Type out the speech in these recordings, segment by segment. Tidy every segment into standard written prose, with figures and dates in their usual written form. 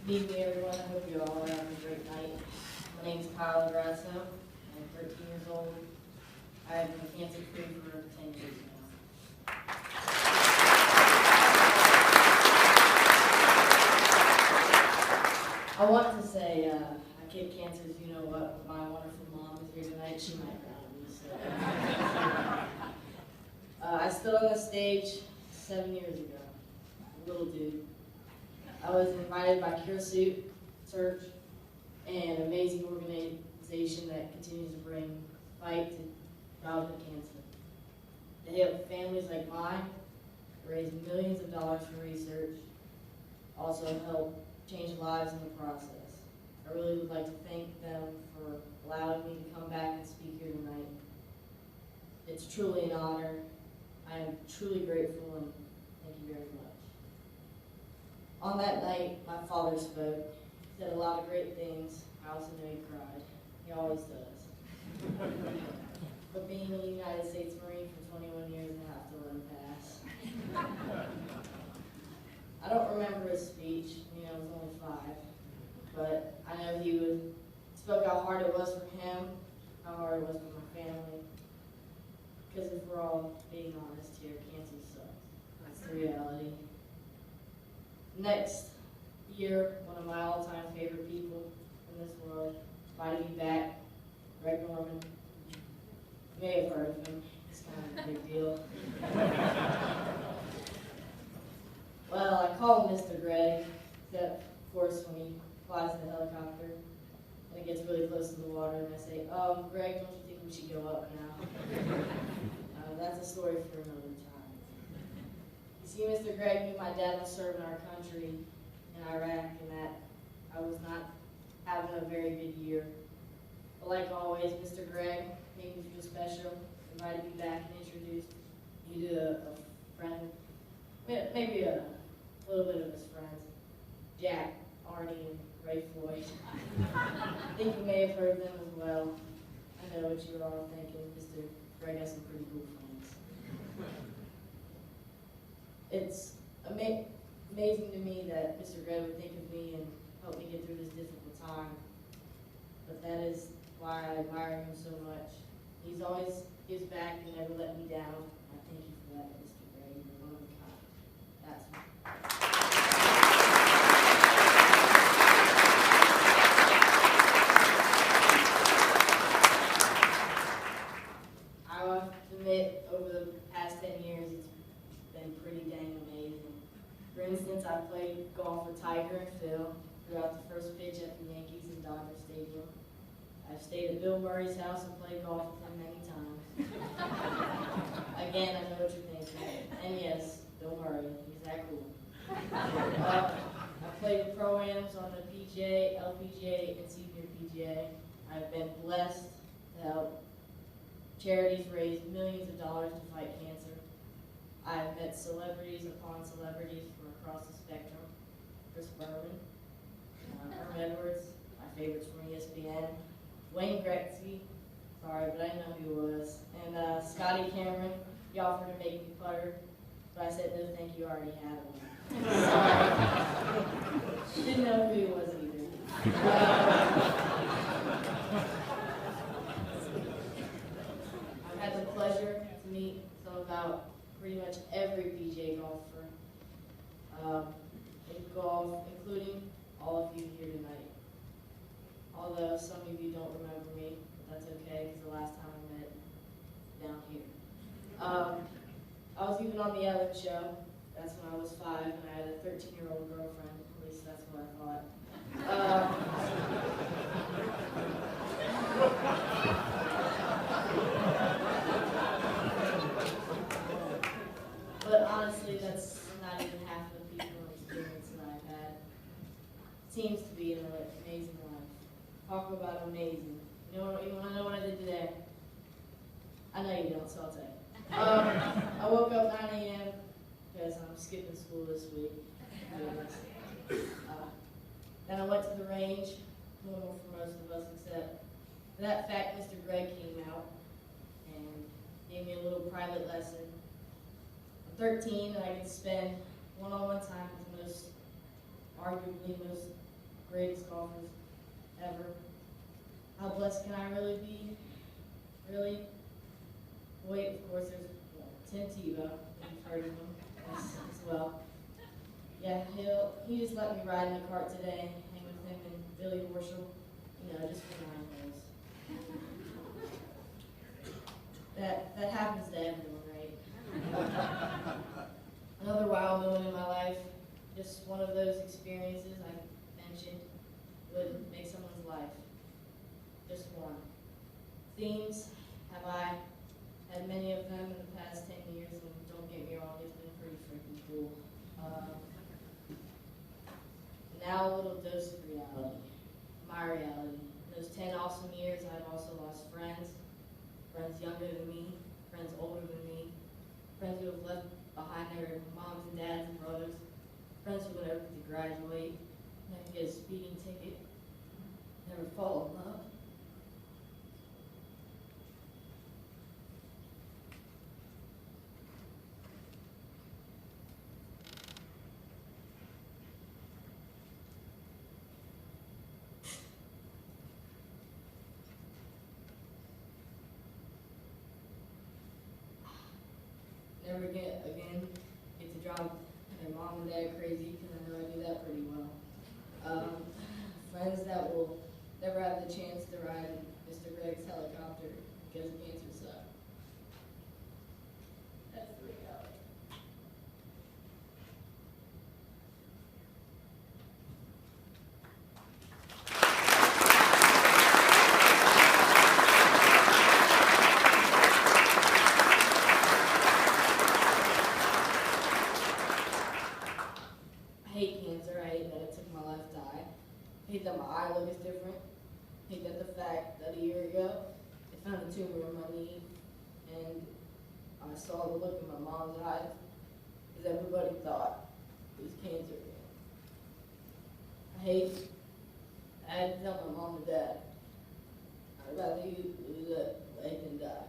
Good evening, everyone. I hope you all are having a great night. My name is Lograsso. I'm 13 years old. I've been cancer-free for 10 years now. I want to say I kick cancers, you know what, but my wonderful mom is here tonight. She might ground me. So. I stood on the stage 7 years ago. A little dude. I was invited by Shootout Church, an amazing organization that continues to bring fight to childhood cancer. They help families like mine raise millions of dollars for research, also help change lives in the process. I really would like to thank them for allowing me to come back and speak here tonight. It's truly an honor. I am truly grateful, and thank you very much. On that night, my father spoke. He said a lot of great things. I also know he cried. He always does. But being a United States Marine for 21 years, I have to let him pass. I don't remember his speech. I was only 5. But I know he spoke how hard it was for him, how hard it was for my family. Because if we're all being honest here, cancer sucks. That's the reality. Next year, one of my all-time favorite people in this world invited me back, Greg Norman. You may have heard of him. He's kind of a big deal. Well, I call him Mr. Greg, except, of course, when he flies the helicopter and it gets really close to the water, and I say, Greg, don't you think we should go up now? That's a story for another time. You see, Mr. Greg knew my dad was serving our country in Iraq, and that I was not having a very good year. But like always, Mr. Greg made me feel special, invited me back and introduced me to a friend, maybe a little bit of his friends, Jack, Arnie, and Ray Floyd. I think you may have heard them as well. I know what you were all thinking. Mr. Greg has some pretty cool friends. It's amazing to me that Mr. Greg would think of me and help me get through this difficult time. But that is why I admire him so much. He's always gives back and never let me down. I thank you for that, Mr. Greg. You're one of a kind. That's I have to admit, over the past 10 years, it's been pretty dang amazing. For instance, I played golf with Tiger and Phil throughout the first pitch at the Yankees and Dodger Stadium. I've stayed at Bill Murray's house and played golf with him many times. Again, I know what you're thinking. And yes, Bill Murray, he's that cool. I've played with Pro-Ams on the PGA, LPGA, and Senior PGA. I've been blessed to help charities raise millions of dollars to fight cancer. I've met celebrities upon celebrities from across the spectrum. Chris Berman, Herm Edwards, my favorites from ESPN, Wayne Gretzky, sorry, but I didn't know who he was, and Scotty Cameron. He offered to make me putter, but I said no thank you, I already had one. Sorry. Didn't know who he was either. I've had the pleasure to meet about pretty much every PGA golfer in golf, including all of you here tonight. Although some of you don't remember me, but that's okay, because the last time I met down here. I was even on the Ellen show. That's when I was 5, and I had a 13-year-old girlfriend. At least that's what I thought. But honestly, that's not even half the people experience that I've had. Seems to be an amazing life. Talk about amazing. You want to know what I did today? I know you don't, so I'll tell you. I woke up 9 a.m. because I'm skipping school this week. Then I went to the range, normal for most of us, except for that fact Mr. Greg came out and gave me a little private lesson. I'm 13 and I get to spend one-on-one time with arguably most greatest golfers ever. How blessed can I really be? Really? Wait, of course, there's Tim Tebow. You've heard of him as well. Yeah, he just let me ride in the cart today, hang with him and Billy Horschel, just for 9 holes. That happens to everyone, right? Another wild moment in my life, just one of those experiences I mentioned would make someone's life. Just one. Themes, have I had many of them in the past 10 years, and don't get me wrong, it's been pretty freaking cool. Now a little dose of reality, my reality. In those 10 awesome years, I've also lost friends younger than me, friends older than me, friends who have left behind their moms and dads and brothers, friends who would never get to graduate, never get a speeding ticket, never fall in love. Never get to drive their mom and dad crazy, because I know I do that pretty well. Friends that will never have the chance to ride in Mr. Greg's helicopter because cancer sucks. That's the reality. I hate cancer. I hate that it took my left eye. I hate that my eye look is different. I hate that the fact that a year ago, they found a tumor in my knee, and I saw the look in my mom's eyes, because everybody thought it was cancer again. I had to tell my mom and dad, I'd rather you lose a leg than die,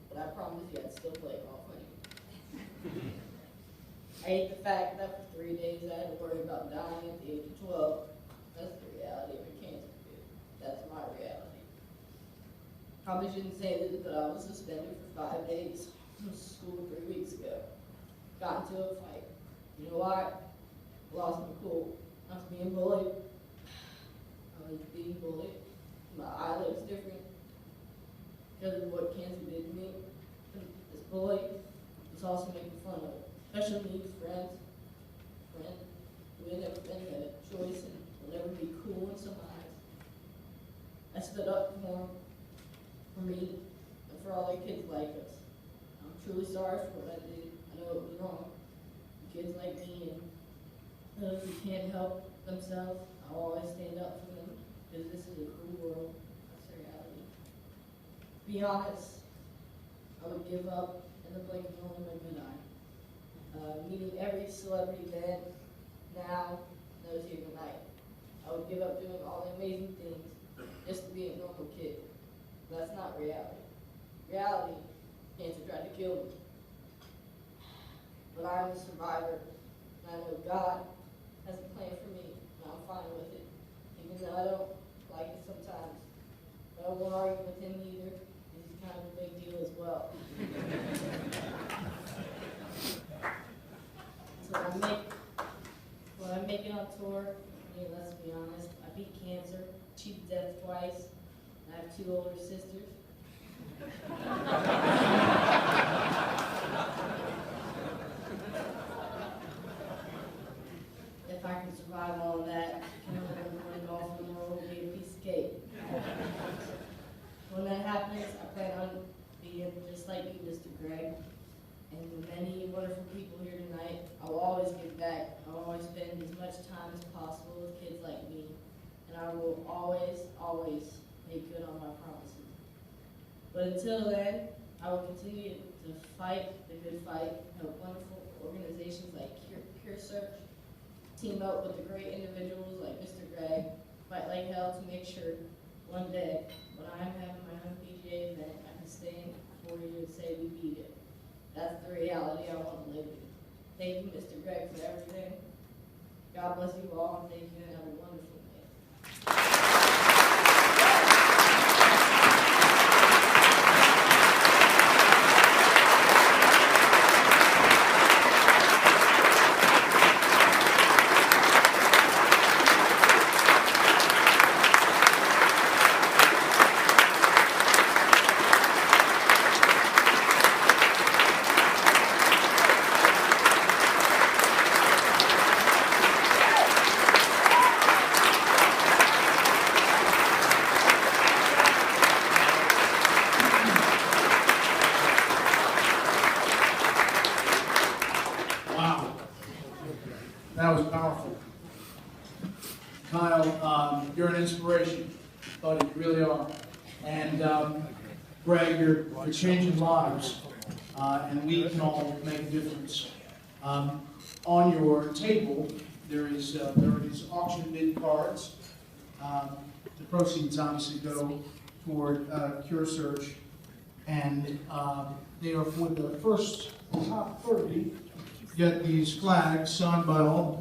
but I promise you I'd still play golf anyway. I hate the fact that for 3 days I had to worry about dying at the age of 12. That's the reality of a cancer, dude. That's my reality. Probably shouldn't say this, but I was suspended for 5 days from school 3 weeks ago. Got into a fight. You know why? Lost my cool. I was being bullied. I was being bullied. My eye looks different because of what cancer did to me. This bully was also making fun of it. Special needs friend who had never been had a choice and will never be cool in some eyes. I stood up for me, and for all the kids like us. I'm truly sorry for what I did. I know it was wrong. Kids like me and those who can't help themselves, I'll always stand up for them, because this is a cruel world. That's the reality. To be honest, I would give up in the blink of only my good eye. Meeting every celebrity then, now, that was here tonight. I would give up doing all the amazing things just to be a normal kid. But that's not reality. Reality, cancer tried to kill me. But I am a survivor, and I know God has a plan for me, and I'm fine with it. Even though I don't like it sometimes. But I won't argue with him either, because he's kind of a big deal as well. So when I make it on tour, let's be honest, I beat cancer, cheated death twice, and I have 2 older sisters. If I can survive all of that, one golf in the world will be a piece of cake. When that happens, I plan on being just like you, Mr. Greg. And the many wonderful people here tonight, I will always give back. I will always spend as much time as possible with kids like me. And I will always, always make good on my promises. But until then, I will continue to fight the good fight, help wonderful organizations like Cure Search, team up with the great individuals like Mr. Greg, fight like hell to make sure one day, when I'm having my own PGA event, I can stand before you and say we beat it. That's the reality I want to live in. Thank you, Mr. Greg, for everything. God bless you all, and thank you, and have a wonderful day. That was powerful. Kyle, you're an inspiration, buddy, you really are. And Greg, you're changing lives, and we can all make a difference. On your table, there are these auction bid cards. The proceeds obviously go toward Cure Search, and they are for the first top 30 get these flags signed by all